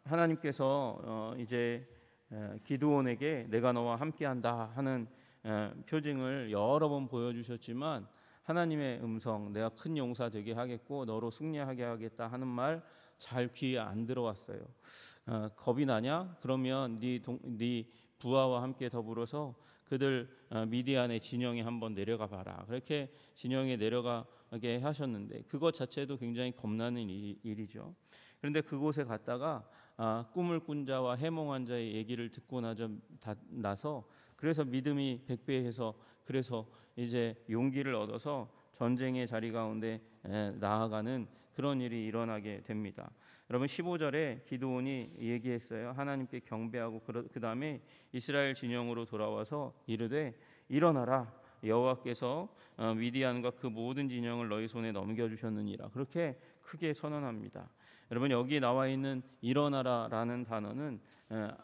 하나님께서 이제 기드온에게 내가 너와 함께한다 하는 표징을 여러 번 보여주셨지만 하나님의 음성, 내가 큰 용사 되게 하겠고 너로 승리하게 하겠다 하는 말 잘 귀에 안 들어왔어요. 겁이 나냐? 그러면 네 부하와 함께 더불어서 그들 미디안의 진영에 한번 내려가 봐라. 그렇게 진영에 내려가게 하셨는데 그것 자체도 굉장히 겁나는 일이죠. 그런데 그곳에 갔다가 꿈을 꾼 자와 해몽한 자의 얘기를 듣고 나서 그래서 믿음이 백배해서 그래서 이제 용기를 얻어서 전쟁의 자리 가운데 나아가는 그런 일이 일어나게 됩니다. 여러분 15절에 기드온이 얘기했어요. 하나님께 경배하고 그 다음에 이스라엘 진영으로 돌아와서 이르되 일어나라 여호와께서 미디안과 그 모든 진영을 너희 손에 넘겨주셨느니라. 그렇게 크게 선언합니다. 여러분 여기 나와 있는 일어나라라는 단어는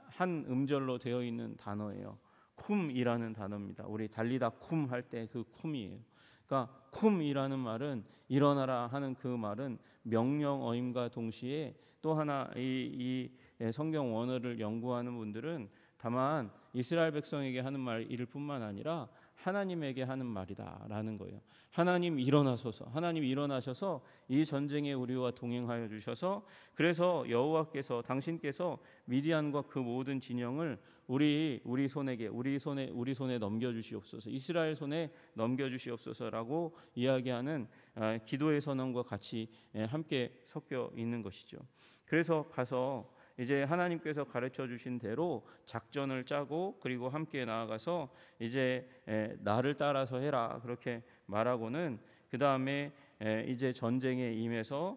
한 음절로 되어 있는 단어예요. 쿰이라는 단어입니다. 우리 달리다 쿰 할 때 그 쿰이에요. 그러니까 쿰이라는 말은 일어나라 하는 그 말은 명령어임과 동시에 또 하나 이 성경 원어를 연구하는 분들은 다만 이스라엘 백성에게 하는 말일 뿐만 아니라 하나님에게 하는 말이다라는 거예요. 하나님 일어나셔서 이 전쟁에 우리와 동행하여 주셔서 그래서 여호와께서 당신께서 미디안과 그 모든 진영을 우리 손에 넘겨 주시옵소서. 이스라엘 손에 넘겨 주시옵소서라고 이야기하는 기도의 선언과 같이 함께 섞여 있는 것이죠. 그래서 가서 이제 하나님께서 가르쳐 주신 대로 작전을 짜고 그리고 함께 나아가서 이제 나를 따라서 해라 그렇게 말하고는 그 다음에 이제 전쟁에 임해서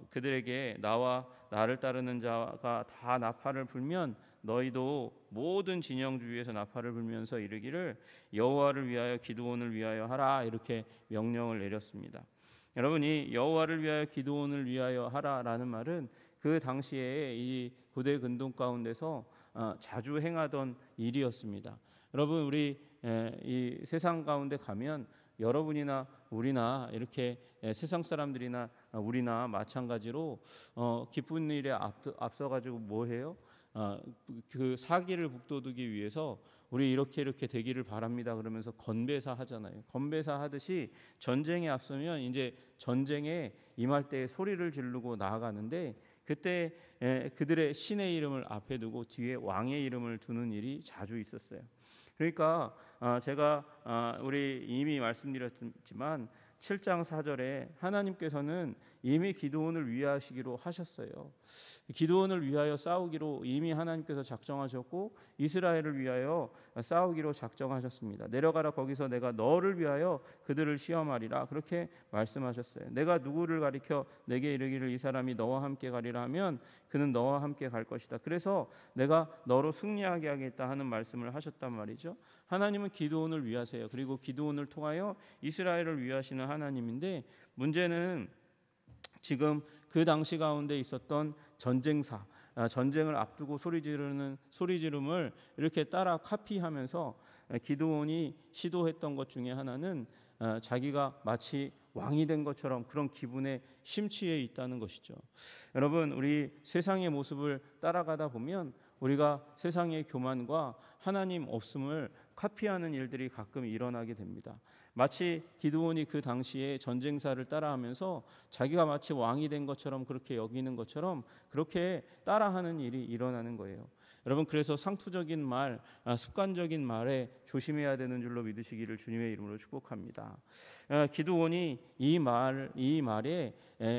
그들에게 나와 나를 따르는 자가 다 나팔을 불면 너희도 모든 진영 주위에서 나팔을 불면서 이르기를 여호와를 위하여 기드온을 위하여 하라 이렇게 명령을 내렸습니다. 여러분이 여호와를 위하여 기드온을 위하여 하라라는 말은 그 당시에 이 고대 근동 가운데서 자주 행하던 일이었습니다. 여러분 우리 이 세상 가운데 가면 여러분이나 우리나 이렇게 세상 사람들이나 우리나 마찬가지로 기쁜 일에 앞서 가지고 뭐 해요? 그 사기를 북돋우기 위해서 우리 이렇게 되기를 바랍니다 그러면서 건배사 하잖아요. 건배사 하듯이 전쟁에 앞서면 이제 전쟁에 임할 때 소리를 지르고 나아가는데 그때 그들의 신의 이름을 앞에 두고 뒤에 왕의 이름을 두는 일이 자주 있었어요. 그러니까 제가 우리 이미 말씀드렸지만 7장 4절에 하나님께서는 이미 기드온을 위하시기로 하셨어요. 기드온을 위하여 싸우기로 이미 하나님께서 작정하셨고 이스라엘을 위하여 싸우기로 작정하셨습니다. 내려가라 거기서 내가 너를 위하여 그들을 시험하리라 그렇게 말씀하셨어요. 내가 누구를 가리켜 내게 이르기를 이 사람이 너와 함께 가리라 하면 그는 너와 함께 갈 것이다. 그래서 내가 너로 승리하게 하겠다 하는 말씀을 하셨단 말이죠. 하나님은 기드온을 위하세요. 그리고 기드온을 통하여 이스라엘을 위하시는 하나님인데 문제는 지금 그 당시 가운데 있었던 전쟁사, 전쟁을 앞두고 소리 지름을 이렇게 따라 카피하면서 기드온이 시도했던 것 중에 하나는 자기가 마치 왕이 된 것처럼 그런 기분에 심취해 있다는 것이죠. 여러분 우리 세상의 모습을 따라가다 보면 우리가 세상의 교만과 하나님 없음을 카피하는 일들이 가끔 일어나게 됩니다. 마치 기드온이 그 당시에 전쟁사를 따라하면서 자기가 마치 왕이 된 것처럼 그렇게 여기는 것처럼 그렇게 따라하는 일이 일어나는 거예요. 여러분 그래서 상투적인 말, 습관적인 말에 조심해야 되는 줄로 믿으시기를 주님의 이름으로 축복합니다. 기드온이 이 말에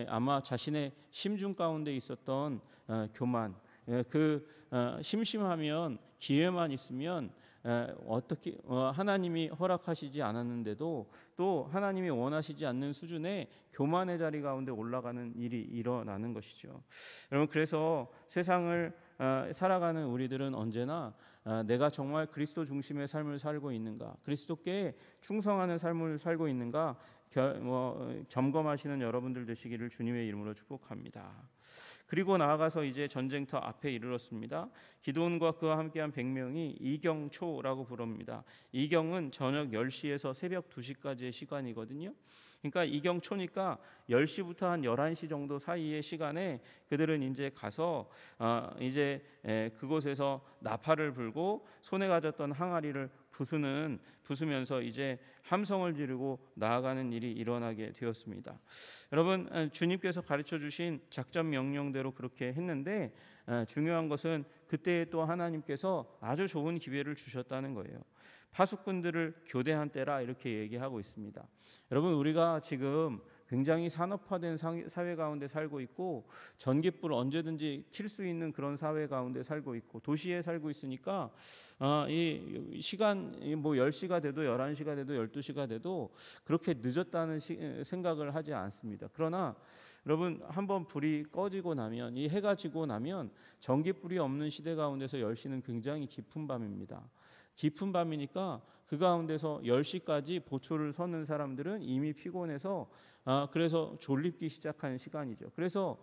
아마 자신의 심중 가운데 있었던 교만, 심심하면 기회만 있으면 어떻게 하나님이 허락하시지 않았는데도 또 하나님이 원하시지 않는 수준의 교만의 자리 가운데 올라가는 일이 일어나는 것이죠. 여러분 그래서 세상을 살아가는 우리들은 언제나 내가 정말 그리스도 중심의 삶을 살고 있는가, 그리스도께 충성하는 삶을 살고 있는가 점검하시는 여러분들 되시기를 주님의 이름으로 축복합니다. 그리고 나아가서 이제 전쟁터 앞에 이르렀습니다. 기드온과 그와 함께한 100명이 이경초라고 부릅니다. 이경은 저녁 10시에서 새벽 2시까지의 시간이거든요. 그러니까 이경초니까 10시부터 한 11시 정도 사이의 시간에 그들은 이제 가서 이제 그곳에서 나팔을 불고 손에 가졌던 항아리를 부수면서 이제 함성을 지르고 나아가는 일이 일어나게 되었습니다. 여러분, 주님께서 가르쳐 주신 작전 명령대로 그렇게 했는데 중요한 것은 그때 또 하나님께서 아주 좋은 기회를 주셨다는 거예요. 파수꾼들을 교대한 때라 이렇게 얘기하고 있습니다. 여러분, 우리가 지금 굉장히 산업화된 사회 가운데 살고 있고 전깃불 언제든지 킬 수 있는 그런 사회 가운데 살고 있고 도시에 살고 있으니까 이 시간 뭐 10시가 돼도 11시가 돼도 12시가 돼도 그렇게 늦었다는 생각을 하지 않습니다. 그러나 여러분, 한번 불이 꺼지고 나면, 이 해가 지고 나면 전깃불이 없는 시대 가운데서 10시는 굉장히 깊은 밤입니다. 깊은 밤이니까 그 가운데서 10시까지 보초를 서는 사람들은 이미 피곤해서 그래서 졸립기 시작하는 시간이죠. 그래서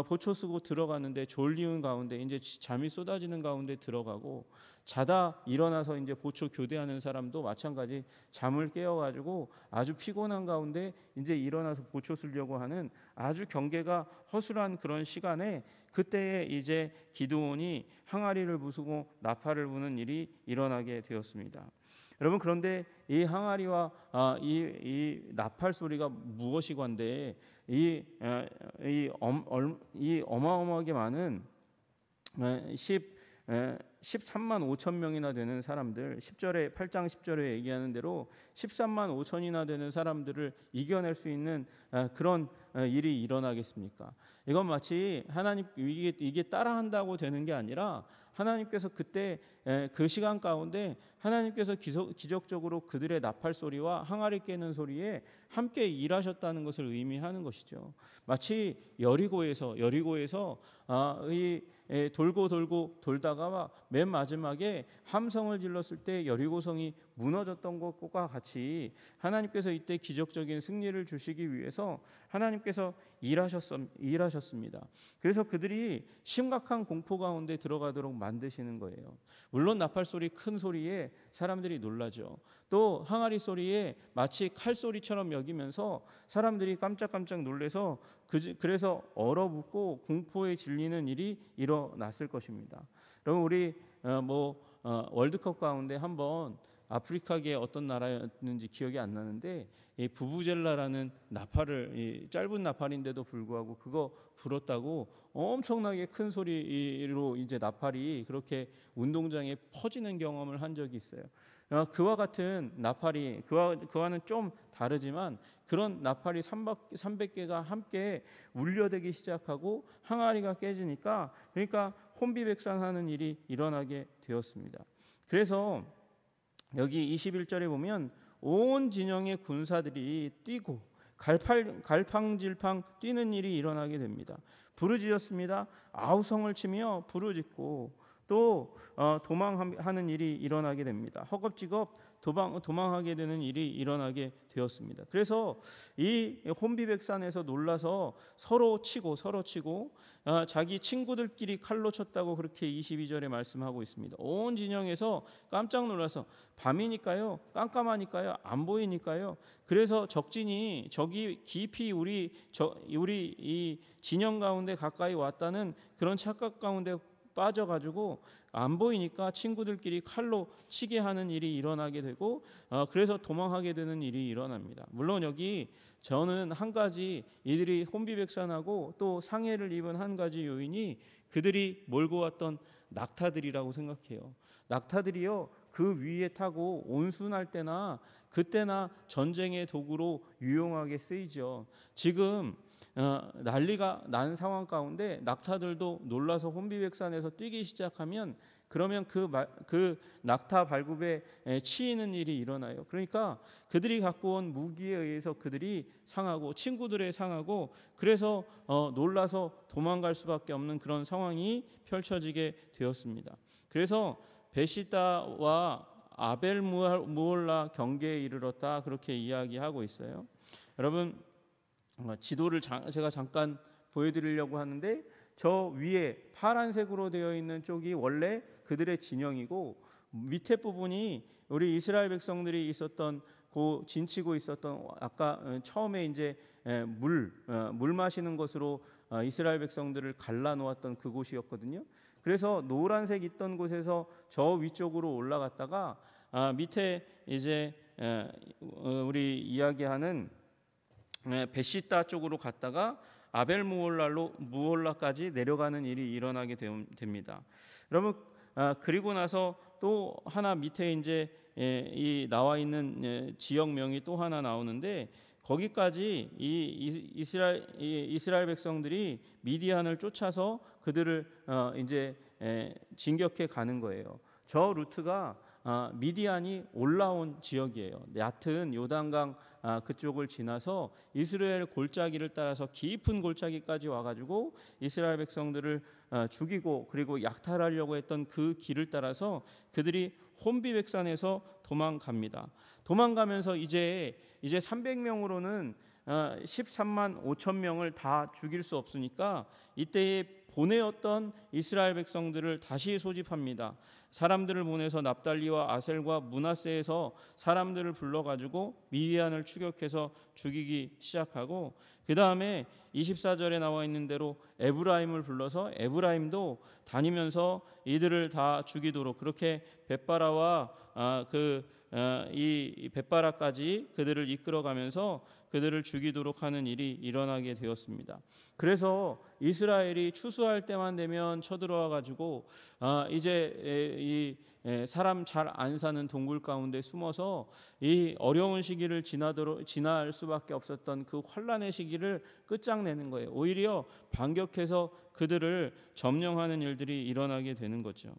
보초 쓰고 들어가는데 졸리운 가운데 이제 잠이 쏟아지는 가운데 들어가고 자다 일어나서 이제 보초 교대하는 사람도 마찬가지 잠을 깨어가지고 아주 피곤한 가운데 이제 일어나서 보초 쓰려고 하는 아주 경계가 허술한 그런 시간에 그때에 이제 기드온이 항아리를 부수고 나팔을 부는 일이 일어나게 되었습니다. 여러분, 그런데 이 항아리와 이 나팔 소리가 무엇이건데 이 어마어마하게 많은 13만 5천 명이나 되는 사람들, 10절에 8장 10절에 얘기하는 대로 13만 5천이나 되는 사람들을 이겨낼 수 있는 그런 일이 일어나겠습니까? 이건 마치 하나님 이게 따라한다고 되는 게 아니라 하나님께서 그때 그 시간 가운데 하나님께서 기적적으로 그들의 나팔 소리와 항아리 깨는 소리에 함께 일하셨다는 것을 의미하는 것이죠. 마치 여리고에서 돌고 돌다가 맨 마지막에 함성을 질렀을 때 여리고성이 무너졌던 것과 같이 하나님께서 이때 기적적인 승리를 주시기 위해서 하나님께서 일하셨습니다. 그래서 그들이 심각한 공포 가운데 들어가도록 만드시는 거예요. 물론 나팔 소리, 큰 소리에 사람들이 놀라죠. 또 항아리 소리에 마치 칼 소리처럼 여기면서 사람들이 깜짝깜짝 놀래서 그래서 얼어붙고 공포에 질리는 일이 일어났을 것입니다. 여러분, 우리 월드컵 가운데 한번 아프리카계 어떤 나라였는지 기억이 안 나는데 이 부부젤라라는 나팔을 짧은 나팔인데도 불구하고 그거 불었다고 엄청나게 큰 소리로 이제 나팔이 그렇게 운동장에 퍼지는 경험을 한 적이 있어요. 그와 같은 나팔이 그와는 좀 다르지만 그런 나팔이 300개가 함께 울려대기 시작하고 항아리가 깨지니까 그러니까 혼비백산하는 일이 일어나게 되었습니다. 그래서 여기 21절에 보면 온 진영의 군사들이 뛰고 갈팡질팡 뛰는 일이 일어나게 됩니다. 부르짖었습니다. 아우성을 치며 부르짖고 또 도망하는 일이 일어나게 됩니다. 허겁지겁 도망하게 되는 일이 일어나게 되었습니다. 그래서 이 혼비백산에서 놀라서 서로 치고 자기 친구들끼리 칼로 쳤다고 그렇게 22절에 말씀하고 있습니다. 온 진영에서 깜짝 놀라서 밤이니까요, 깜깜하니까요, 안 보이니까요. 그래서 적진이 저기 깊이 우리 이 진영 가운데 가까이 왔다는 그런 착각 가운데 빠져가지고 안 보이니까 친구들끼리 칼로 치게 하는 일이 일어나게 되고 그래서 도망하게 되는 일이 일어납니다. 물론 여기 저는 한 가지 이들이 혼비백산하고 또 상해를 입은 한 가지 요인이 그들이 몰고 왔던 낙타들이라고 생각해요. 낙타들이요, 그 위에 타고 온순할 때나 그때나 전쟁의 도구로 유용하게 쓰이죠. 지금 난리가 난 상황 가운데 낙타들도 놀라서 혼비백산에서 뛰기 시작하면 그러면 그 낙타 발굽에 치이는 일이 일어나요. 그러니까 그들이 갖고 온 무기에 의해서 그들이 상하고 친구들의 상하고 그래서 놀라서 도망갈 수밖에 없는 그런 상황이 펼쳐지게 되었습니다. 그래서 베시다와 아벨 무홀라 경계에 이르렀다 그렇게 이야기하고 있어요. 여러분, 지도를 제가 잠깐 보여드리려고 하는데 저 위에 파란색으로 되어 있는 쪽이 원래 그들의 진영이고 밑에 부분이 우리 이스라엘 백성들이 있었던 진치고 있었던 아까 처음에 이제 물 마시는 것으로 이스라엘 백성들을 갈라 놓았던 그곳이었거든요. 그래서 노란색 있던 곳에서 저 위쪽으로 올라갔다가 밑에 이제 우리 이야기하는 베시다 쪽으로 갔다가 무올라까지 내려가는 일이 일어나게 됩니다. 여러분 그리고 나서 또 하나 밑에 이제 이 나와 있는 지역명이 또 하나 나오는데 거기까지 이 이스라엘 백성들이 미디안을 쫓아서 그들을 이제 진격해 가는 거예요. 저 루트가 미디안이 올라온 지역이에요. 얕은 요단강 그쪽을 지나서 이스라엘 골짜기를 따라서 깊은 골짜기까지 와가지고 이스라엘 백성들을 죽이고 그리고 약탈하려고 했던 그 길을 따라서 그들이 혼비백산에서 도망갑니다. 도망가면서 이제 300명으로는 13만 5천 명을 다 죽일 수 없으니까 이때에 보내었던 이스라엘 백성들을 다시 소집합니다. 사람들을 보내서 납달리와 아셀과 므낫세에서 사람들을 불러가지고 미디안을 추격해서 죽이기 시작하고 그 다음에 24절에 나와 있는 대로 에브라임을 불러서 에브라임도 다니면서 이들을 다 죽이도록 그렇게 벳바라와 이 벳바라까지 그들을 이끌어가면서 그들을 죽이도록 하는 일이 일어나게 되었습니다. 그래서 이스라엘이 추수할 때만 되면 쳐들어와 가지고 이제 이 사람 잘 안 사는 동굴 가운데 숨어서 이 어려운 시기를 지날 수밖에 없었던 그 환난의 시기를 끝장내는 거예요. 오히려 반격해서 그들을 점령하는 일들이 일어나게 되는 거죠.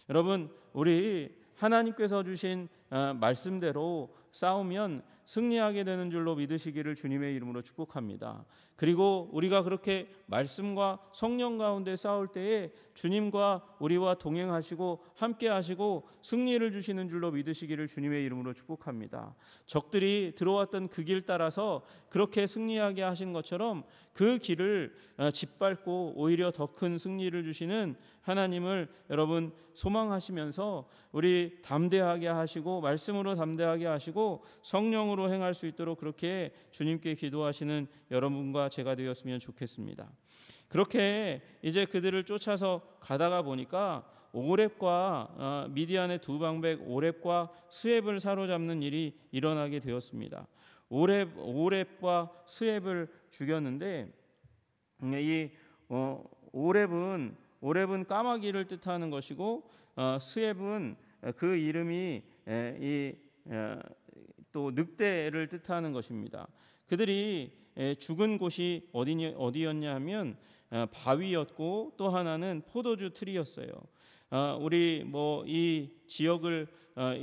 여러분 우리 하나님께서 주신 말씀대로 싸우면 승리하게 되는 줄로 믿으시기를 주님의 이름으로 축복합니다. 그리고 우리가 그렇게 말씀과 성령 가운데 싸울 때에 주님과 우리와 동행하시고 함께 하시고 승리를 주시는 줄로 믿으시기를 주님의 이름으로 축복합니다. 적들이 들어왔던 그 길 따라서 그렇게 승리하게 하신 것처럼 그 길을 짓밟고 오히려 더 큰 승리를 주시는 하나님을 여러분 소망하시면서 우리 담대하게 하시고 말씀으로 담대하게 하시고 성령으로 행할 수 있도록 그렇게 주님께 기도하시는 여러분과 제가 되었으면 좋겠습니다. 그렇게 이제 그들을 쫓아서 가다가 보니까 오렙과 미디안의 두 방백 오렙과 스웹을 사로잡는 일이 일어나게 되었습니다. 오렙과 스웹을 죽였는데 이 오렙은 까마귀를 뜻하는 것이고 스웹은 그 이름이 또 늑대를 뜻하는 것입니다. 그들이 죽은 곳이 어디였냐 하면 바위였고 또 하나는 포도주 틀이었어요. 우리 이 지역을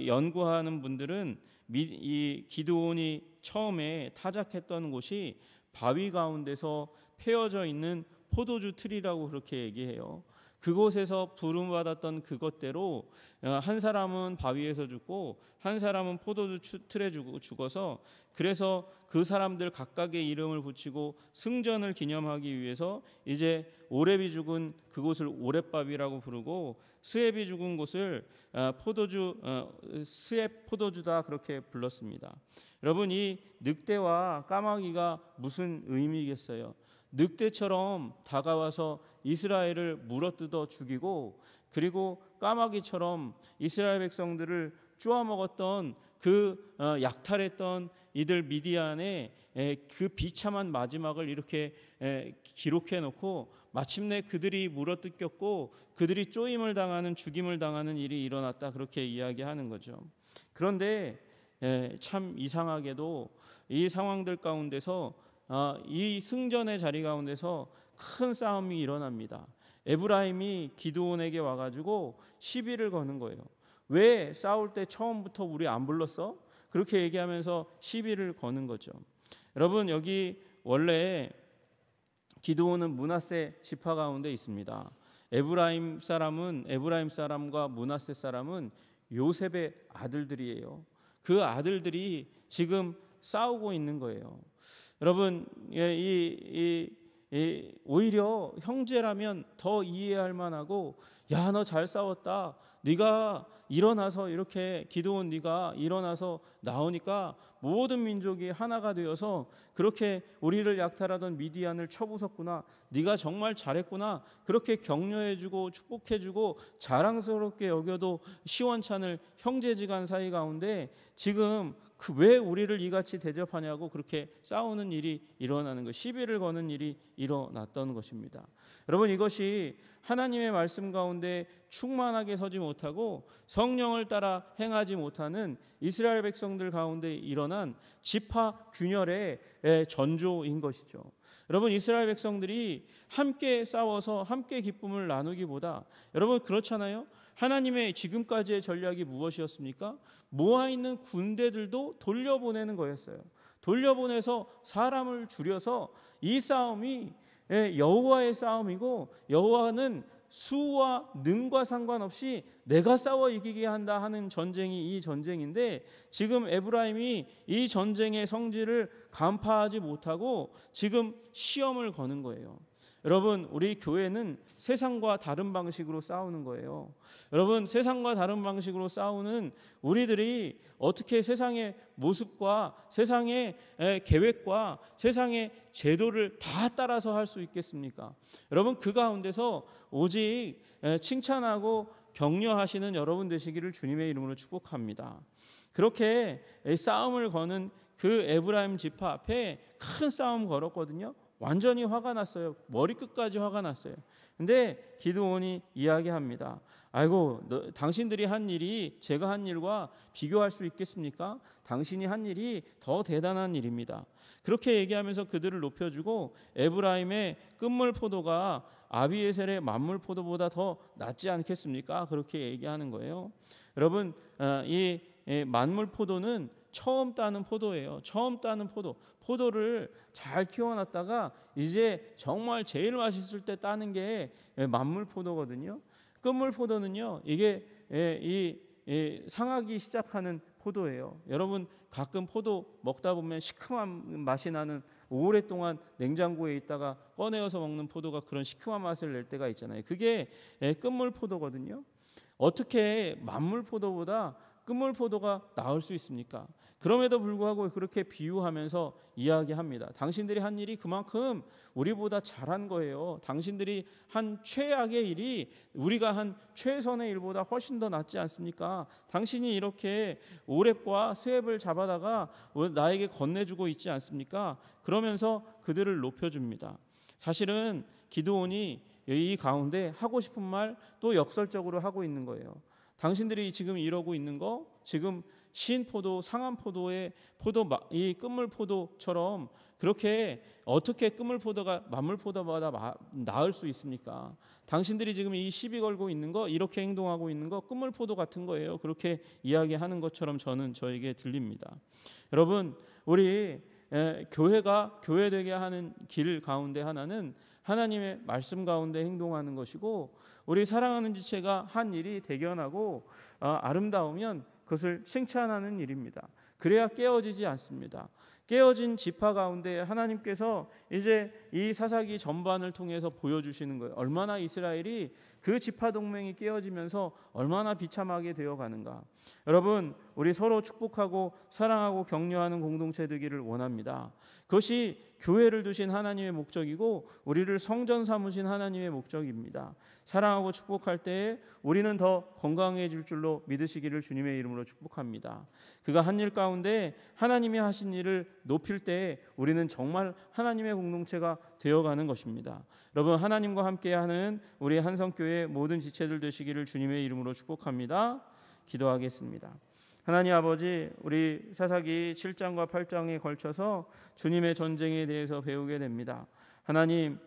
연구하는 분들은 이 기드온이 처음에 타작했던 곳이 바위 가운데서 패어져 있는 포도주 틀이라고 그렇게 얘기해요. 그곳에서 부름받았던 그것대로 한 사람은 바위에서 죽고 한 사람은 포도주 틀에 죽어서 그래서 그 사람들 각각의 이름을 붙이고 승전을 기념하기 위해서 이제 오렙이 죽은 그곳을 오렙바위라고 부르고 스웹이 죽은 곳을 스웹 포도주다 그렇게 불렀습니다. 여러분 이 늑대와 까마귀가 무슨 의미겠어요? 늑대처럼 다가와서 이스라엘을 물어뜯어 죽이고 그리고 까마귀처럼 이스라엘 백성들을 쪼아먹었던 그 약탈했던 이들 미디안의 그 비참한 마지막을 이렇게 기록해 놓고 마침내 그들이 물어뜯겼고 그들이 쪼임을 당하는 죽임을 당하는 일이 일어났다 그렇게 이야기하는 거죠. 그런데 참 이상하게도 이 상황들 가운데서 이 승전의 자리 가운데서 큰 싸움이 일어납니다. 에브라임이 기드온에게 와가지고 시비를 거는 거예요. 왜 싸울 때 처음부터 우리 안 불렀어? 그렇게 얘기하면서 시비를 거는 거죠. 여러분 여기 원래 기드온은 므낫세 지파 가운데 있습니다. 에브라임 사람과 므낫세 사람은 요셉의 아들들이에요. 그 아들들이 지금 싸우고 있는 거예요. 여러분 오히려 형제라면 더 이해할 만하고 야, 너 잘 싸웠다. 네가 일어나서 이렇게 기도원 네가 일어나서 나오니까 모든 민족이 하나가 되어서 그렇게 우리를 약탈하던 미디안을 쳐부쉈구나. 네가 정말 잘했구나. 그렇게 격려해주고 축복해주고 자랑스럽게 여겨도 시원찮을 형제지간 사이 가운데 지금 왜 우리를 이같이 대접하냐고 그렇게 싸우는 일이 일어나는 것, 시비를 거는 일이 일어났던 것입니다. 여러분, 이것이 하나님의 말씀 가운데 충만하게 서지 못하고 성령을 따라 행하지 못하는 이스라엘 백성들 가운데 일어난 지파 균열의 전조인 것이죠. 여러분, 이스라엘 백성들이 함께 싸워서 함께 기쁨을 나누기보다, 여러분 그렇잖아요. 하나님의 지금까지의 전략이 무엇이었습니까? 모아있는 군대들도 돌려보내는 거였어요. 돌려보내서 사람을 줄여서 이 싸움이 여호와의 싸움이고 여호와는 수와 능과 상관없이 내가 싸워 이기게 한다 하는 전쟁이 이 전쟁인데, 지금 에브라임이 이 전쟁의 성질을 간파하지 못하고 지금 시험을 거는 거예요. 여러분, 우리 교회는 세상과 다른 방식으로 싸우는 거예요. 여러분, 세상과 다른 방식으로 싸우는 우리들이 어떻게 세상의 모습과 세상의 계획과 세상의 제도를 다 따라서 할 수 있겠습니까? 여러분, 그 가운데서 오직 칭찬하고 격려하시는 여러분 되시기를 주님의 이름으로 축복합니다. 그렇게 싸움을 거는 그 에브라임 지파 앞에 큰 싸움 걸었거든요. 완전히 화가 났어요. 머리끝까지 화가 났어요. 근데 기드온이 이야기합니다. 아이고, 당신들이 한 일이 제가 한 일과 비교할 수 있겠습니까? 당신이 한 일이 더 대단한 일입니다. 그렇게 얘기하면서 그들을 높여주고 에브라임의 끝물 포도가 아비에셀의 만물 포도보다 더 낫지 않겠습니까? 그렇게 얘기하는 거예요. 여러분, 이 만물 포도는 처음 따는 포도예요. 처음 따는 포도를 잘 키워놨다가 이제 정말 제일 맛있을 때 따는 게 만물 포도거든요. 끝물 포도는요, 이게 상하기 시작하는 포도예요. 여러분, 가끔 포도 먹다 보면 시큼한 맛이 나는, 오랫동안 냉장고에 있다가 꺼내어서 먹는 포도가 그런 시큼한 맛을 낼 때가 있잖아요. 그게 끝물 포도거든요. 어떻게 만물 포도보다 끝물 포도가 나을 수 있습니까? 그럼에도 불구하고 그렇게 비유하면서 이야기합니다. 당신들이 한 일이 그만큼 우리보다 잘한 거예요. 당신들이 한 최악의 일이 우리가 한 최선의 일보다 훨씬 더 낫지 않습니까? 당신이 이렇게 오랩과 스앱을 잡아다가 나에게 건네주고 있지 않습니까? 그러면서 그들을 높여줍니다. 사실은 기드온이 이 가운데 하고 싶은 말 또 역설적으로 하고 있는 거예요. 당신들이 지금 이러고 있는 거, 지금 신포도, 상한 포도, 이 끝물 포도처럼 그렇게 어떻게 끝물 포도가 만물 포도보다 나을 수 있습니까? 당신들이 지금 이 시비 걸고 있는 거, 이렇게 행동하고 있는 거 끝물 포도 같은 거예요. 그렇게 이야기하는 것처럼 저에게 들립니다. 여러분, 우리 교회가 교회되게 하는 길 가운데 하나는 하나님의 말씀 가운데 행동하는 것이고, 우리 사랑하는 지체가 한 일이 대견하고 아름다우면 그것을 칭찬하는 일입니다. 그래야 깨어지지 않습니다. 깨어진 지파 가운데 하나님께서 이제 이 사사기 전반을 통해서 보여주시는 거예요. 얼마나 이스라엘이 그 지파 동맹이 깨어지면서 얼마나 비참하게 되어가는가. 여러분, 우리 서로 축복하고 사랑하고 격려하는 공동체 되기를 원합니다. 그것이 교회를 두신 하나님의 목적이고 우리를 성전 삼으신 하나님의 목적입니다. 사랑하고 축복할 때에 우리는 더 건강해질 줄로 믿으시기를 주님의 이름으로 축복합니다. 그가 한 일 가운데 하나님이 하신 일을 높일 때에 우리는 정말 하나님의 공동체가 되어가는 것입니다. 여러분, 하나님과 함께하는 우리 한성교회 모든 지체들 되시기를 주님의 이름으로 축복합니다. 기도하겠습니다. 하나님 아버지, 우리 사사기 7장과 8장에 걸쳐서 주님의 전쟁에 대해서 배우게 됩니다. 하나님,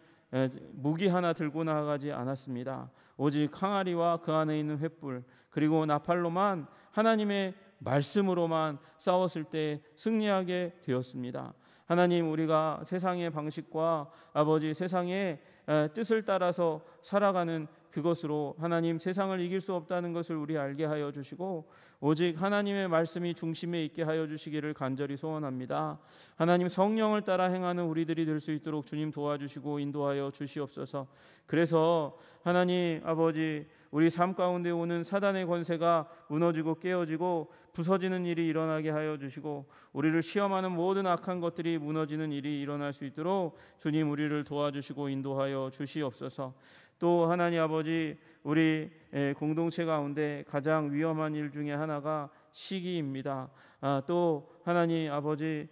무기 하나 들고 나가지 않았습니다. 오직 항아리와 그 안에 있는 횃불 그리고 나팔로만, 하나님의 말씀으로만 싸웠을 때 승리하게 되었습니다. 하나님, 우리가 세상의 방식과 아버지 세상의 뜻을 따라서 살아가는 그것으로 하나님 세상을 이길 수 없다는 것을 우리 알게 하여 주시고 오직 하나님의 말씀이 중심에 있게 하여 주시기를 간절히 소원합니다. 하나님 성령을 따라 행하는 우리들이 될 수 있도록 주님 도와주시고 인도하여 주시옵소서. 그래서 하나님 아버지 우리 삶 가운데 오는 사단의 권세가 무너지고 깨어지고 부서지는 일이 일어나게 하여 주시고 우리를 시험하는 모든 악한 것들이 무너지는 일이 일어날 수 있도록 주님 우리를 도와주시고 인도하여 주시옵소서. 또 하나님 아버지 우리 공동체 가운데 가장 위험한 일 중에 하나가 시기입니다. 또 하나님 아버지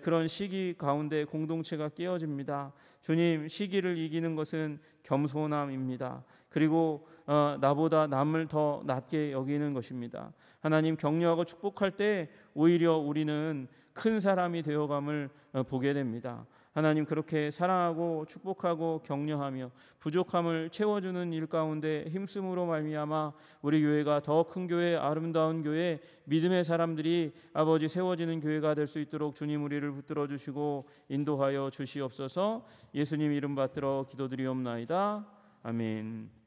그런 시기 가운데 공동체가 깨어집니다. 주님 시기를 이기는 것은 겸손함입니다. 그리고 나보다 남을 더 낮게 여기는 것입니다. 하나님 격려하고 축복할 때 오히려 우리는 큰 사람이 되어감을 보게 됩니다. 하나님 그렇게 사랑하고 축복하고 격려하며 부족함을 채워주는 일 가운데 힘쓰므로 말미암아 우리 교회가 더 큰 교회, 아름다운 교회, 믿음의 사람들이 아버지 세워지는 교회가 될 수 있도록 주님 우리를 붙들어 주시고 인도하여 주시옵소서. 예수님 이름 받들어 기도드리옵나이다. 아멘.